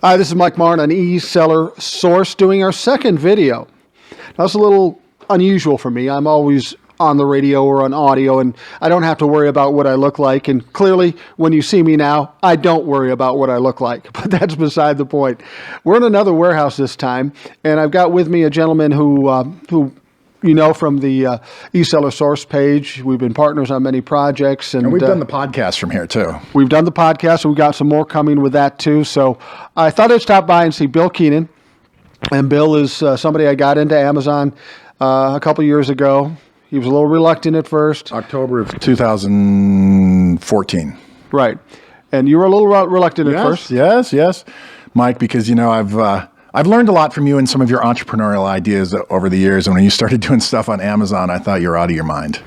Hi, this is Mike Mauren on eSeller Source doing our second video. Now, it's a little unusual for me. I'm always on the radio or on audio, and I don't have to worry about what I look like. And clearly, when you see me now, I don't worry about what I look like. But that's beside the point. We're in another warehouse this time, and I've got with me a gentleman who you know from the eSeller Source page. We've been partners on many projects. And we've done the podcast from here, too. We've done the podcast, and we've got some more coming with that, too. So I thought I'd stop by and see Bill Keenan. And Bill is somebody I got into Amazon a couple years ago. He was a little reluctant at first. October of 2014. Right. And you were a little reluctant at first? Yes, Mike, because, you know, I've learned a lot from you and some of your entrepreneurial ideas over the years. And when you started doing stuff on Amazon, I thought you were out of your mind.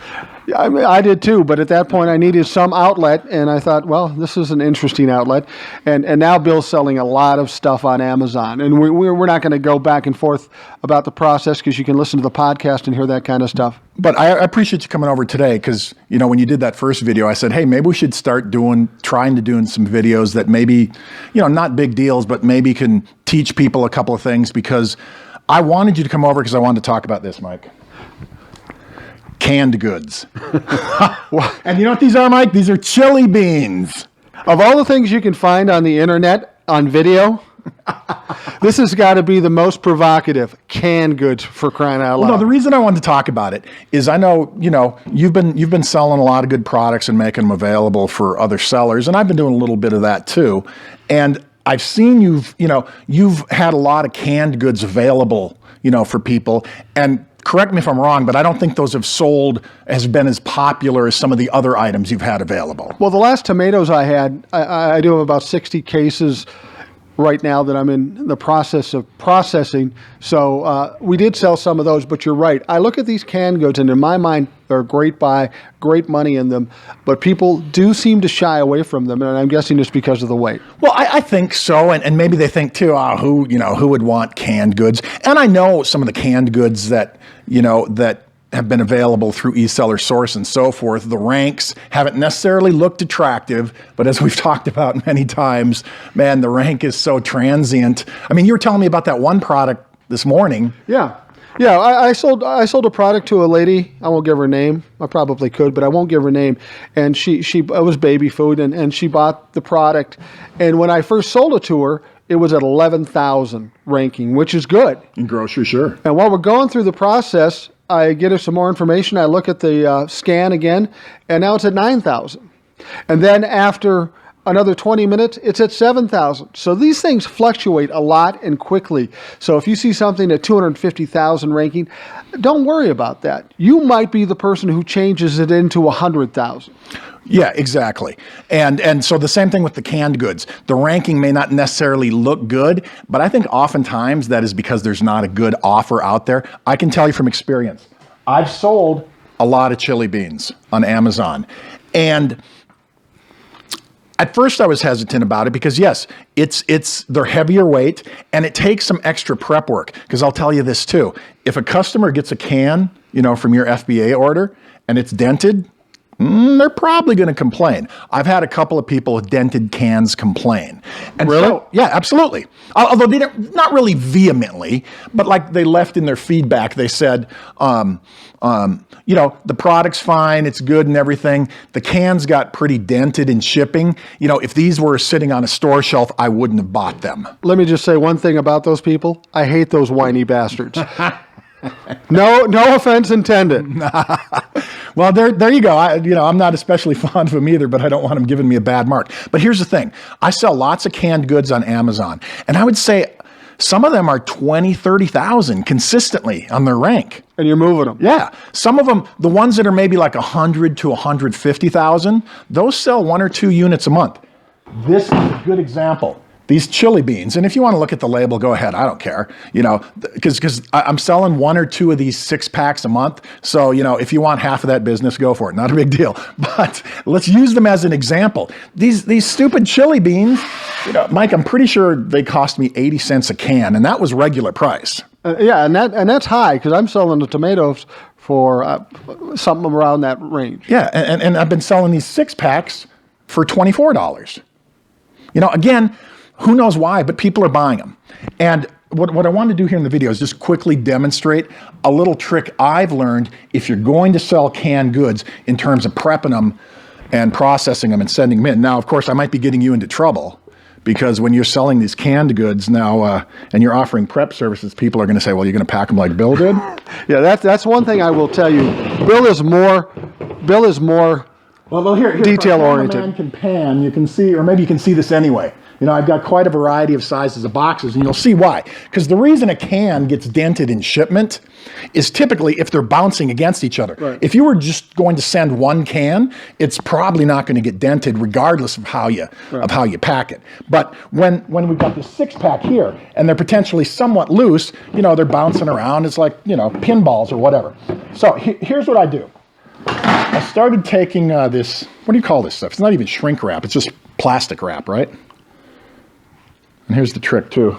Yeah, I mean, I did too, but at that point I needed some outlet, and I thought, well, this is an interesting outlet. And now Bill's selling a lot of stuff on Amazon. And we're not going to go back and forth about the process, because you can listen to the podcast and hear that kind of stuff. But I appreciate you coming over today, because, you know, when you did that first video, I said, hey, maybe we should start trying to do some videos that maybe, you know, not big deals, but maybe can teach people a couple of things, because I wanted you to come over because I wanted to talk about this, Mike. Canned goods. And you know what these are, Mike? These are chili beans. Of all the things you can find on the internet on video, this has got to be the most provocative. Canned goods, for crying out loud. Well, no, the reason I wanted to talk about it is I know, you know, you've been selling a lot of good products and making them available for other sellers, and I've been doing a little bit of that too. And I've seen you've had a lot of canned goods available, you know, for people. And correct me if I'm wrong, but I don't think those has been as popular as some of the other items you've had available. Well, the last tomatoes I had, I do have about 60 cases right now that I'm in the process of processing. So we did sell some of those, but you're right. I look at these canned goods, and in my mind, they're a great buy, great money in them, but people do seem to shy away from them, and I'm guessing it's because of the weight. Well, I think so, and maybe they think too, who would want canned goods? And I know some of the canned goods that, you know, that have been available through eSeller Source and so forth. The ranks haven't necessarily looked attractive, but as we've talked about many times, man, the rank is so transient. I mean, you were telling me about that one product this morning. Yeah. I sold a product to a lady. I won't give her name. I probably could, but I won't give her name. And it was baby food, and she bought the product. And when I first sold it to her, it was at 11,000 ranking, which is good. In grocery, sure. And while we're going through the process, I get her some more information. I look at the scan again, and now it's at 9,000. And then after another 20 minutes, it's at 7,000. So these things fluctuate a lot and quickly. So if you see something at 250,000 ranking, don't worry about that. You might be the person who changes it into 100,000. Yeah, exactly. And so the same thing with the canned goods. The ranking may not necessarily look good, but I think oftentimes that is because there's not a good offer out there. I can tell you from experience, I've sold a lot of chili beans on Amazon. And at first I was hesitant about it because yes, they're heavier weight and it takes some extra prep work. Because I'll tell you this too, if a customer gets a can, you know, from your FBA order and it's dented, they're probably going to complain. I've had a couple of people with dented cans complain. And really? So, yeah, absolutely. Although they didn't, not really vehemently, but like they left in their feedback, they said, you know, the product's fine, it's good and everything. The cans got pretty dented in shipping. You know, if these were sitting on a store shelf, I wouldn't have bought them. Let me just say one thing about those people. I hate those whiny bastards. No offense intended. Well, there you go. I'm not especially fond of them either, but I don't want them giving me a bad mark. But here's the thing. I sell lots of canned goods on Amazon, and I would say some of them are 20, 30,000 consistently on their rank. And you're moving them. Yeah. Some of them, the ones that are maybe like 100 to 150,000, those sell 1 or 2 units a month. This is a good example. These chili beans, and if you want to look at the label, go ahead. I don't care, you know, because I'm selling 1 or 2 of these 6-packs a month. So, you know, if you want half of that business, go for it. Not a big deal. But let's use them as an example. These stupid chili beans, you know, Mike, I'm pretty sure they cost me 80 cents a can, and that was regular price. Yeah, and that's high because I'm selling the tomatoes for something around that range. Yeah, and I've been selling these 6-packs for $24. You know, again, who knows why, but people are buying them. And what I want to do here in the video is just quickly demonstrate a little trick I've learned if you're going to sell canned goods in terms of prepping them and processing them and sending them in. Now, of course, I might be getting you into trouble because when you're selling these canned goods now and you're offering prep services, people are going to say, well, you're going to pack them like Bill did? Yeah, that's one thing I will tell you. Bill is more Well, here detail-oriented. If a man can pan, you can see, or maybe you can see this anyway. You know, I've got quite a variety of sizes of boxes, and you'll see why. Because the reason a can gets dented in shipment is typically if they're bouncing against each other. Right. If you were just going to send one can, it's probably not going to get dented regardless of how you pack it. But when we've got this 6-pack here, and they're potentially somewhat loose, you know, they're bouncing around. It's like, you know, pinballs or whatever. So here's what I do. I started taking this, what do you call this stuff? It's not even shrink wrap. It's just plastic wrap, right? And here's the trick, too.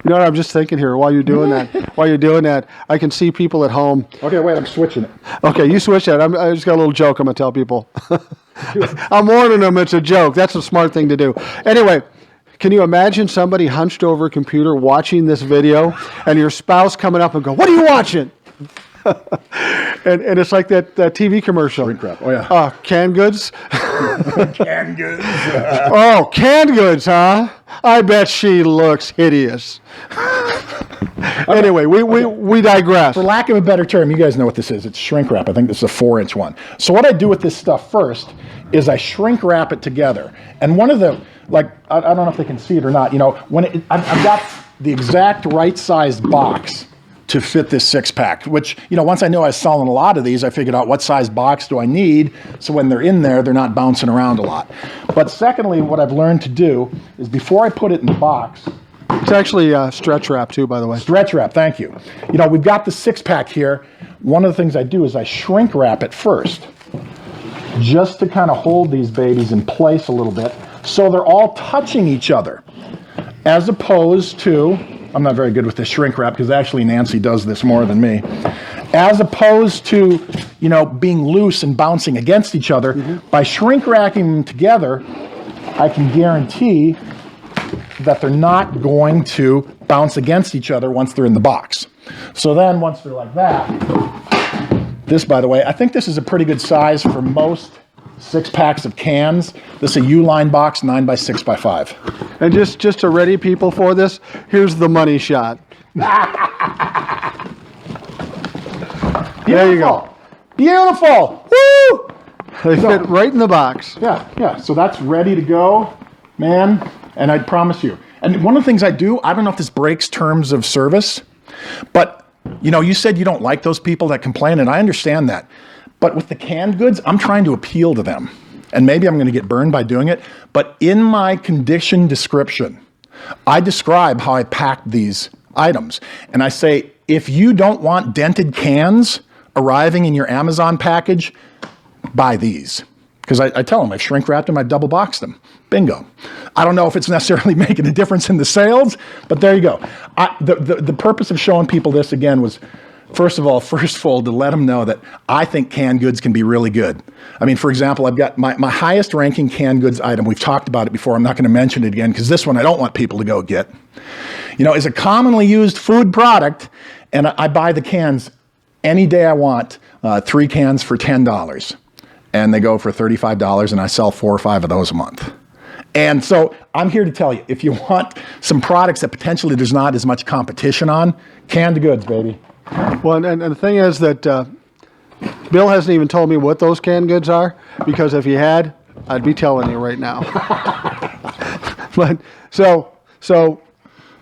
You know what I'm just thinking here while you're doing that? I can see people at home. Okay, wait, I'm switching it. Okay, you switch that. I just got a little joke I'm going to tell people. I'm warning them it's a joke. That's a smart thing to do. Anyway, can you imagine somebody hunched over a computer watching this video and your spouse coming up and go, "What are you watching?" and it's like that TV commercial. Shrink wrap. Oh, yeah. Canned goods? Canned goods. Oh, canned goods, huh? I bet she looks hideous. Anyway, we digress. For lack of a better term, you guys know what this is. It's shrink wrap. I think this is a 4-inch one. So what I do with this stuff first is I shrink wrap it together. And one of the, like, I don't know if they can see it or not, you know, when I've got the exact right sized box to fit this 6-pack, which, you know, once I knew I was selling a lot of these, I figured out what size box do I need so when they're in there, they're not bouncing around a lot. But secondly, what I've learned to do is before I put it in the box, it's actually stretch wrap too, by the way. Stretch wrap, thank you. You know, we've got the 6-pack here. One of the things I do is I shrink wrap it first, just to kind of hold these babies in place a little bit so they're all touching each other, as opposed to, I'm not very good with this shrink wrap because actually Nancy does this more than me, as opposed to, you know, being loose and bouncing against each other. By shrink wrapping them together, I can guarantee that they're not going to bounce against each other once they're in the box. So then once they're like that, this, by the way, I think this is a pretty good size for most 6-packs of cans. This is a U-line box, 9x6x5. And just to ready people for this, here's the money shot. There you go. Beautiful. Woo! They fit right in the box. Yeah. So that's ready to go, man. And I promise you. And one of the things I do, I don't know if this breaks terms of service, but, you know, you said you don't like those people that complain, and I understand that. But with the canned goods, I'm trying to appeal to them. And maybe I'm going to get burned by doing it. But in my condition description, I describe how I packed these items. And I say, if you don't want dented cans arriving in your Amazon package, buy these. Because I tell them, I've shrink wrapped them, I've double boxed them. Bingo. I don't know if it's necessarily making a difference in the sales, but there you go. The purpose of showing people this again was, first of all, first fold, to let them know that I think canned goods can be really good. I mean, for example, I've got my highest ranking canned goods item. We've talked about it before. I'm not going to mention it again because this one I don't want people to go get. You know, is a commonly used food product, and I buy the cans any day I want, 3 cans for $10. And they go for $35, and I sell 4 or 5 of those a month. And so I'm here to tell you, if you want some products that potentially there's not as much competition on, canned goods, baby. Well, and the thing is that Bill hasn't even told me what those canned goods are, because if he had, I'd be telling you right now. But so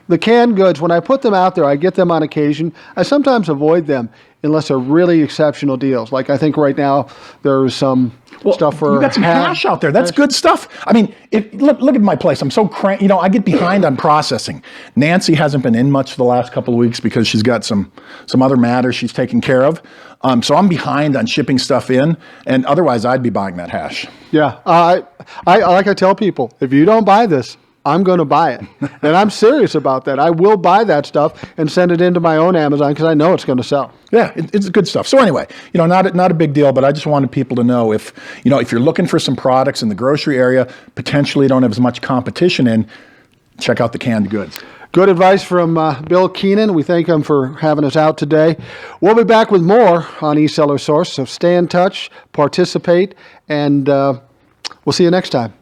the canned goods, when I put them out there, I get them on occasion. I sometimes avoid them unless they're really exceptional deals. Like I think right now there's some stuff for you got some hash out there. That's good stuff. I mean, look at my place. I'm so cranky. You know, I get behind on processing. Nancy hasn't been in much the last couple of weeks because she's got some other matters she's taking care of. So I'm behind on shipping stuff in, and otherwise I'd be buying that hash. Yeah, I like I tell people, if you don't buy this, I'm going to buy it. And I'm serious about that. I will buy that stuff and send it into my own Amazon because I know it's going to sell. Yeah, it's good stuff. So anyway, not a big deal, but I just wanted people to know if you're looking for some products in the grocery area, potentially don't have as much competition in, check out the canned goods. Good advice from Bill Keenan. We thank him for having us out today. We'll be back with more on eSeller Source, so stay in touch, participate, and we'll see you next time.